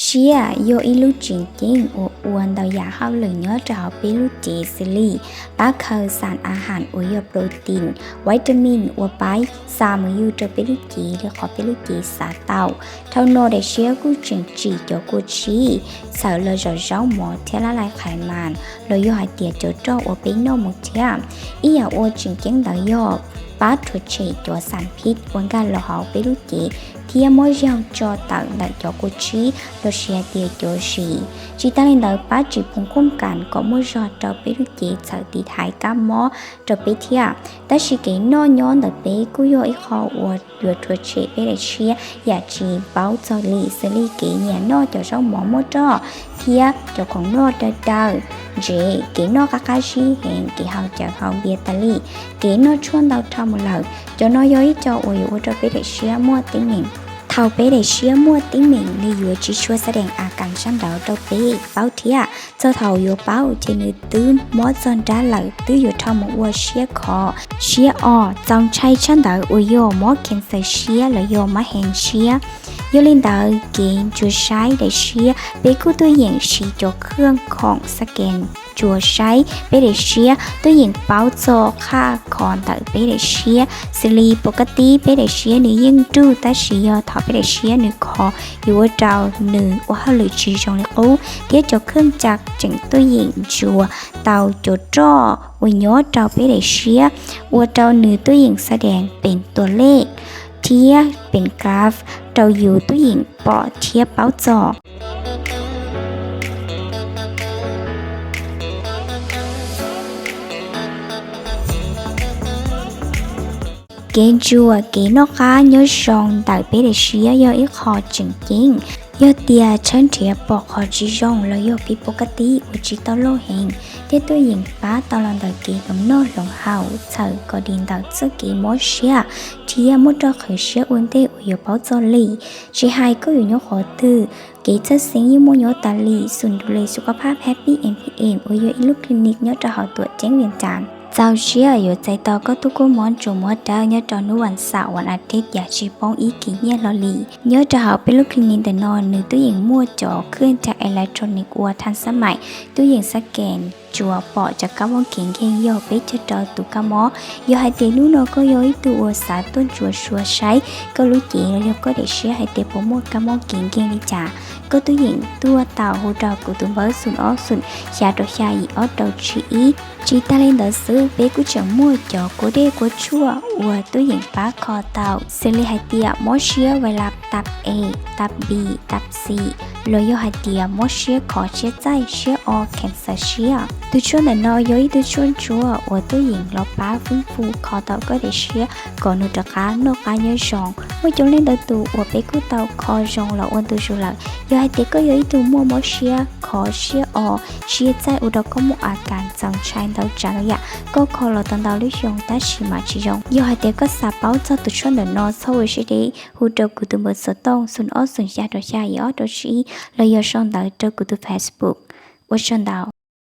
เชียโยอิลูจิงจิงอวนเดายาเข้าเหลืองเนื้อจะเอาไปลูจีซิลีป้าเคยสารอาหารอวยโปรตีนวิตามินอวไปสามือยูจะไปลูจีหรือขอไปลูจีสาเต่าเท่าโนเดเชียกูจิงจีโยกูชีเสาเลยจะเจ้าหมอเทละลายไขมันเลยโยหายเตียจะเจ้าอวไปโนมุเทียมอีอยากอวจิงจิงเดายอป้าถุเฉยตัวสารพิษวันการเราเอาไปลูจีที่มอยังจอต่างแต่จอกุชีเราเชียเดียโจชีจีตาลินเดอร์ป้าจีพงคุ้มกันก็มอจอจะไปรู้จีสาวตีไทยกับมอจะไปเที่ยวแต่ชีเกนอนย้อนเดอร์ไปกุยอีขออวดอยู่ทัวเชไปเลยเชียอยากจีเป้าจอลีสลีเกเนี่ยนอจะเจ้าหมอมอจอเที่ยวจะของนอเดอเจเกนอกากาชีเห็นเกเฮาจะเฮาเบียตาลีเกนอชวนเราทำหมดเลยจะนอยจะอวยว่าจะไปเลยเชียมัวติ้งหนิงเท่าไปได้เชื่อมั่วติ้งเหม่งในยัวจีช่วยแสดงอาการช่างดาวเต้าเป้เป้าเทียเจ้าเท่ายัวเป้าเจนือตื้มมอจอนด้าเหล่าตื้ออยู่ทอมวัวเชียคอเชียออจองใช้ช่างดาวอุยโยมอเคนเซเชียหรือโยมาเฮนเชียยูลินดาวเกณฑ์จูใช้ได้เชียเปกู้ตัวอย่างชีจกเครื่องของสแกนจัวใช้ไปได้เชียตัวอย่างเป้าโจค่าคอนต่อไปได้เชียสลีปกติไปได้เชียหรือยังดูแต่เชียถอไปได้เชียหรือคออยู่ว่าเจ้าหนึ่งว่าหรือชีจงเลยโอ้เดี๋ยวจะเครื่องจักรจึงตัวอย่างจัวเตาจุดจ่อวิญญาณเจ้าไปได้เชียว่าเจ้าหนึ่งตัวอย่างแสดงเป็นตัวเลขเทียเป็นกราฟเจ้าอยู่ตัวอย่างปอเทียเป้าจอเกณฑ์จัวเกณฑ์นอกค้าย้อยชงแต่ไปได้เชียย้อยอีกคอจริงๆย้อยเตียเชิญเทียปอกคอจีจงแล้วย้อยผิดปกติอุจิตโลเฮงเที่ตัวหญิงป้าตอนหลังตะเกียงโนดลงเฮาเธอก็ดินดาวเสื้อกีมอเชียที่ยมุดจะเคยเชียอ้วนเตอุยเป้าจอลีชีไฮก็อยู่ย้อยขอตื้อเกจจะสิงยิ่งมวยตาลีสุนดูแลสุขภาพแฮปปี้ MPM อุยอีลูกคลินิกย้อยจะหาตัวแจ้งเวียนจานเจ้าเชียอยู่ใจต่อก็ทุกคนมอนจูมัวเดาเนี่ยจอนุวันเสาร์วันอาทิตย์อยากชีป้องอีกี่เนี่ยลอลีเนี่ยจะหาเป็นลูกคลินิกแต่นอนหรือตู้หญิงมั่วจ่อเครื่องจากอิเล็กทรอนิกส์วัวทันสมัยตู้หญิงสแกนจัวปอจากกำวงเก่งเก่งโยไปจะจอตุกมอยให้เตลูนก็ย้อยตัวสาต้นจัวชัวใช้ก็รู้จีแล้วก็ได้เชียให้เตโปรโมทกำวงเก่งเก่งลิจ่าก็ตู้หญิงตัวเต่าหูดาวกุตุมเบอร์สุนอ้อสุนชาดอกชาอีอ้อดอกชีจีตาเลนเดอร์ซื้อเบกุจังมั่วจ่อกูเด้กูชั่ววัวตัวหญิงป้าคอเต่าเซเลให้เตียมอเชียเวลาตับ A ตับ B ตับ C ลอยให้เตียมอเชียขอเชียใจเชียออแคนเซเชียตัวช่วงแต่นอยตัวช่วงชัววัวตัวหญิงรอป้าฟื้นฟูคอเต่าก็ได้เชียก่อนนุตกานกการย้อยชองว่าจงเล่นเดอตัววัวเบกุเต่าคอจงเราอ้วนตัวชัวหลักย้อยเตียก็ย้อยตัวมั่วมอเชียขอเชียออเชียใจอุดก็มุอาการจังใช้到这了呀，ก็ขอเราตั้งดาวลิชงแต่ชิมาชิจงยอให้เด็กก็สาเป้าจะตุชนเดนอสวิชิดีหูเดกุตุมสตองสุนอ้อสุนยาดอชายอดอชีแล้วยอชงดาวเดกุตุเฟซบุ๊กว่าชนดาว